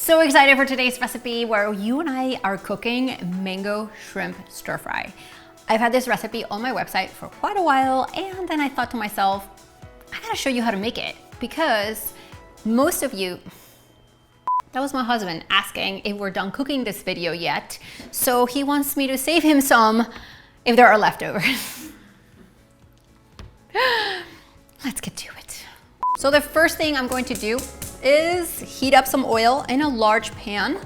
So excited for today's recipe where you and I are cooking mango shrimp stir fry. I've had this recipe on my website for quite a while, and then I thought to myself, I gotta show you how to make it, because most of you, that was my husband asking if we're done cooking this video yet. So he wants me to save him some if there are leftovers. Let's get to it. So the first thing I'm going to do is heat up some oil in a large pan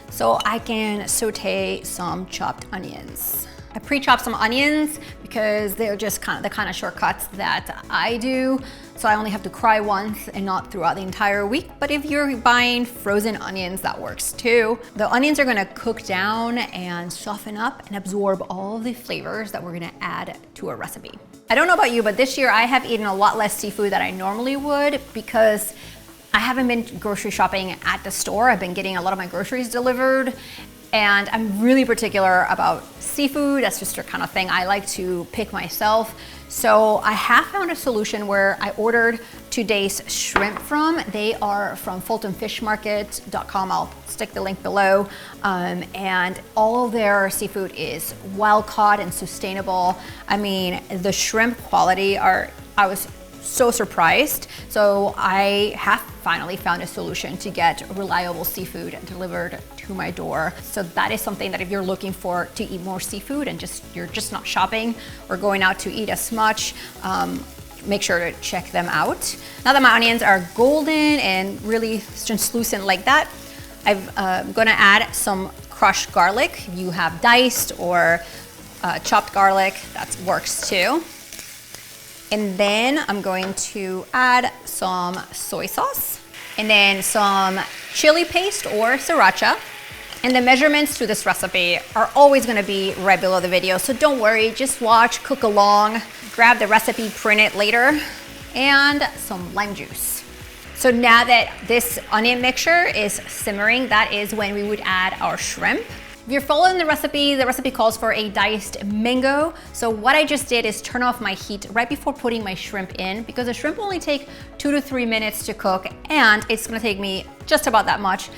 so I can saute some chopped onions. I pre-chop some onions because they're just the kind of shortcuts that I do. So I only have to cry once and not throughout the entire week. But if you're buying frozen onions, that works too. The onions are gonna cook down and soften up and absorb all of the flavors that we're gonna add to a recipe. I don't know about you, but this year I have eaten a lot less seafood than I normally would because I haven't been grocery shopping at the store. I've been getting a lot of my groceries delivered, and I'm really particular about seafood. That's just the kind of thing I like to pick myself. So I have found a solution where I ordered today's shrimp from. They are from fultonfishmarket.com. I'll stick the link below. And all of their seafood is wild caught and sustainable. I mean, the shrimp quality I was so surprised. So I have finally found a solution to get reliable seafood delivered to my door. So that is something that if you're looking for to eat more seafood and you're just not shopping or going out to eat as much, make sure to check them out. Now that my onions are golden and really translucent like that, I'm gonna add some crushed garlic. If you have diced or chopped garlic, that works too. And then I'm going to add some soy sauce and then some chili paste or sriracha. And the measurements to this recipe are always gonna be right below the video. So don't worry, just watch, cook along, grab the recipe, print it later, and some lime juice. So now that this onion mixture is simmering, that is when we would add our shrimp. If you're following the recipe calls for a diced mango. So what I just did is turn off my heat right before putting my shrimp in, because the shrimp will only take 2 to 3 minutes to cook, and it's gonna take me just about that much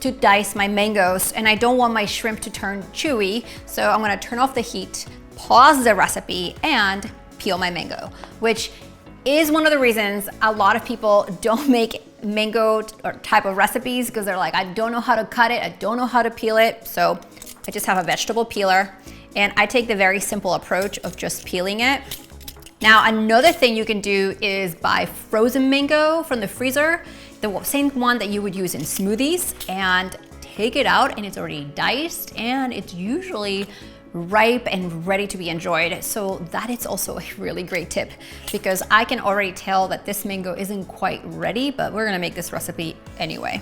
to dice my mangoes, and I don't want my shrimp to turn chewy. So I'm gonna turn off the heat, pause the recipe, and peel my mango, which is one of the reasons a lot of people don't make mango or type of recipes, because they're like, I don't know how to cut it, I don't know how to peel it. So I just have a vegetable peeler, and I take the very simple approach of just peeling it. Now, another thing you can do is buy frozen mango from the freezer, the same one that you would use in smoothies, and take it out, and it's already diced, and it's usually ripe and ready to be enjoyed. So that is also a really great tip, because I can already tell that this mango isn't quite ready, but we're gonna make this recipe anyway.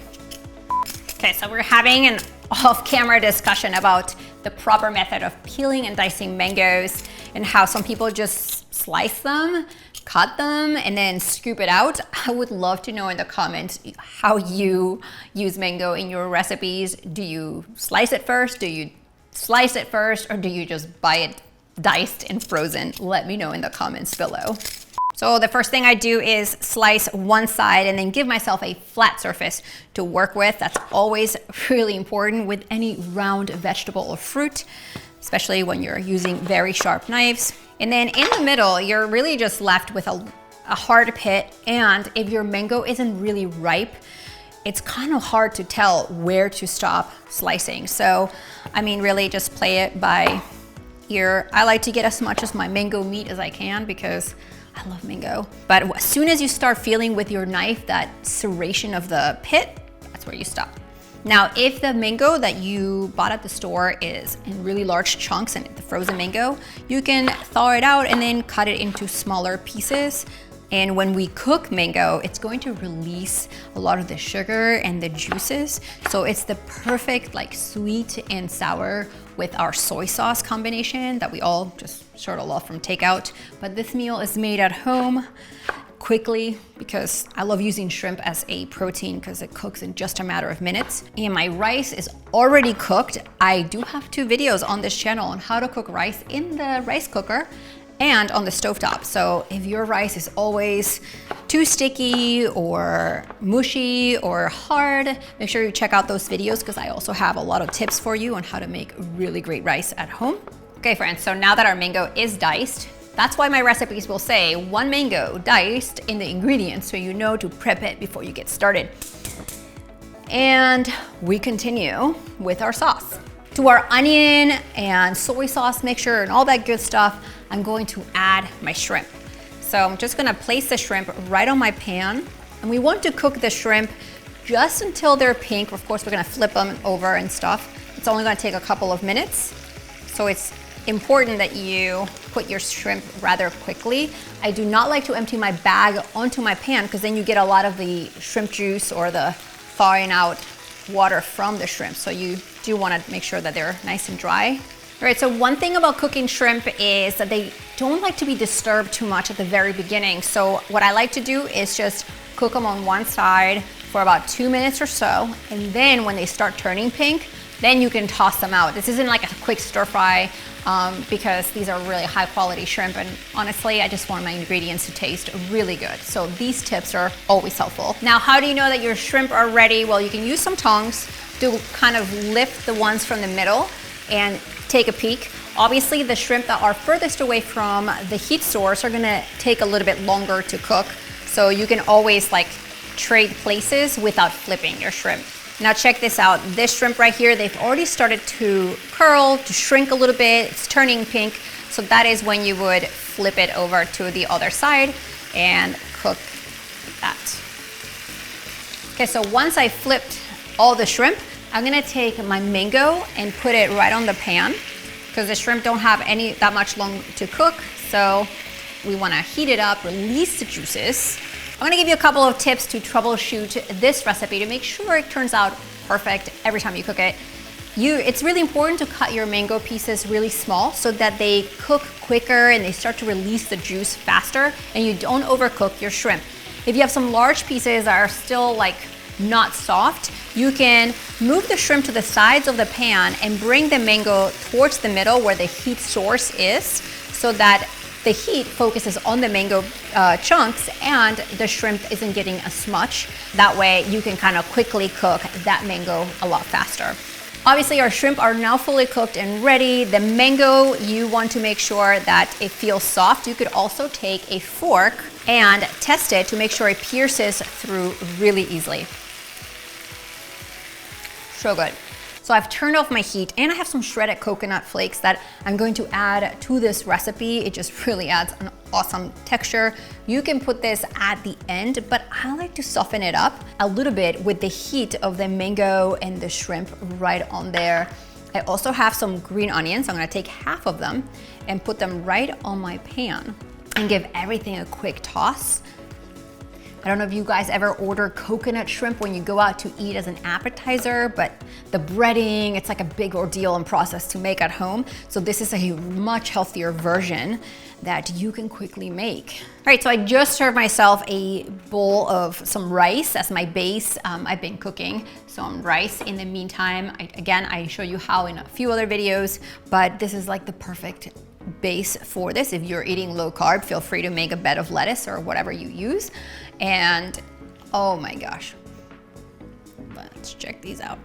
Okay, so we're having an off-camera discussion about the proper method of peeling and dicing mangoes, and how some people just slice them, cut them, and then scoop it out. I would love to know in the comments how you use mango in your recipes. Do you slice it first? Do you slice it first, or do you just buy it diced and frozen? Let me know in the comments below. So the first thing I do is slice one side and then give myself a flat surface to work with. That's always really important with any round vegetable or fruit, especially when you're using very sharp knives. And then in the middle, you're really just left with a hard pit, and if your mango isn't really ripe, it's kind of hard to tell where to stop slicing. So, I mean, really just play it by ear. I like to get as much of my mango meat as I can because I love mango. But as soon as you start feeling with your knife that serration of the pit, that's where you stop. Now, if the mango that you bought at the store is in really large chunks and the frozen mango, you can thaw it out and then cut it into smaller pieces. And when we cook mango, it's going to release a lot of the sugar and the juices. So it's the perfect like sweet and sour with our soy sauce combination that we all just sort of love from takeout. But this meal is made at home quickly because I love using shrimp as a protein because it cooks in just a matter of minutes. And my rice is already cooked. I do have 2 videos on this channel on how to cook rice in the rice cooker and on the stovetop. So if your rice is always too sticky or mushy or hard, make sure you check out those videos because I also have a lot of tips for you on how to make really great rice at home. Okay friends, so now that our mango is diced, that's why my recipes will say 1 mango diced in the ingredients so you know to prep it before you get started. And we continue with our sauce. To our onion and soy sauce mixture and all that good stuff, I'm going to add my shrimp. So I'm just gonna place the shrimp right on my pan. And we want to cook the shrimp just until they're pink. Of course, we're gonna flip them over and stuff. It's only gonna take a couple of minutes. So it's important that you put your shrimp rather quickly. I do not like to empty my bag onto my pan because then you get a lot of the shrimp juice or the thawing out water from the shrimp. So you do want to make sure that they're nice and dry. All right, so one thing about cooking shrimp is that they don't like to be disturbed too much at the very beginning. So what I like to do is just cook them on one side for about 2 minutes or so. And then when they start turning pink, then you can toss them out. This isn't like a quick stir fry because these are really high quality shrimp, and honestly, I just want my ingredients to taste really good. So these tips are always helpful. Now, how do you know that your shrimp are ready? Well, you can use some tongs to kind of lift the ones from the middle and take a peek. Obviously, the shrimp that are furthest away from the heat source are gonna take a little bit longer to cook. So you can always like trade places without flipping your shrimp. Now check this out, this shrimp right here, they've already started to curl, to shrink a little bit, it's turning pink. So that is when you would flip it over to the other side and cook that. Okay, so once I flipped all the shrimp, I'm gonna take my mango and put it right on the pan because the shrimp don't have that much long to cook. So we wanna heat it up, release the juices. I'm gonna give you a couple of tips to troubleshoot this recipe to make sure it turns out perfect every time you cook it. It's really important to cut your mango pieces really small so that they cook quicker and they start to release the juice faster and you don't overcook your shrimp. If you have some large pieces that are still like not soft, you can move the shrimp to the sides of the pan and bring the mango towards the middle where the heat source is so that the heat focuses on the mango chunks and the shrimp isn't getting as much. That way you can kind of quickly cook that mango a lot faster. Obviously our shrimp are now fully cooked and ready. The mango, you want to make sure that it feels soft. You could also take a fork and test it to make sure it pierces through really easily. So good. So I've turned off my heat and I have some shredded coconut flakes that I'm going to add to this recipe. It just really adds an awesome texture. You can put this at the end, but I like to soften it up a little bit with the heat of the mango and the shrimp right on there. I also have some green onions. I'm gonna take half of them and put them right on my pan and give everything a quick toss. I don't know if you guys ever order coconut shrimp when you go out to eat as an appetizer, but the breading, it's like a big ordeal and process to make at home. So this is a much healthier version that you can quickly make. All right, so I just served myself a bowl of some rice as my base. I've been cooking some rice in the meantime. I show you how in a few other videos, but this is like the perfect base for this. If you're eating low carb, feel free to make a bed of lettuce or whatever you use. And oh my gosh, let's check these out.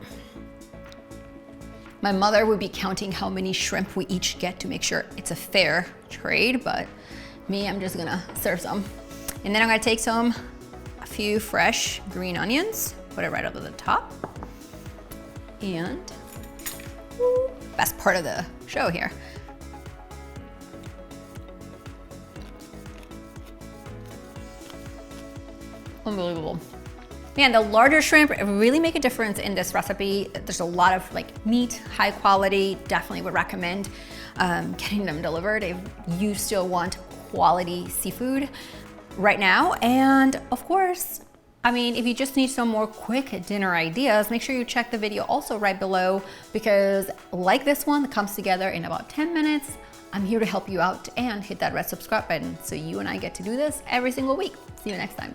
My mother would be counting how many shrimp we each get to make sure it's a fair trade, but me, I'm just gonna serve some. And then I'm gonna take a few fresh green onions, put it right over the top. And best part of the show here. Unbelievable. Man, the larger shrimp really make a difference in this recipe. There's a lot of like meat, high quality, definitely would recommend getting them delivered if you still want quality seafood right now. And of course, I mean, if you just need some more quick dinner ideas, make sure you check the video also right below because like this one that comes together in about 10 minutes, I'm here to help you out and hit that red subscribe button so you and I get to do this every single week. See you next time.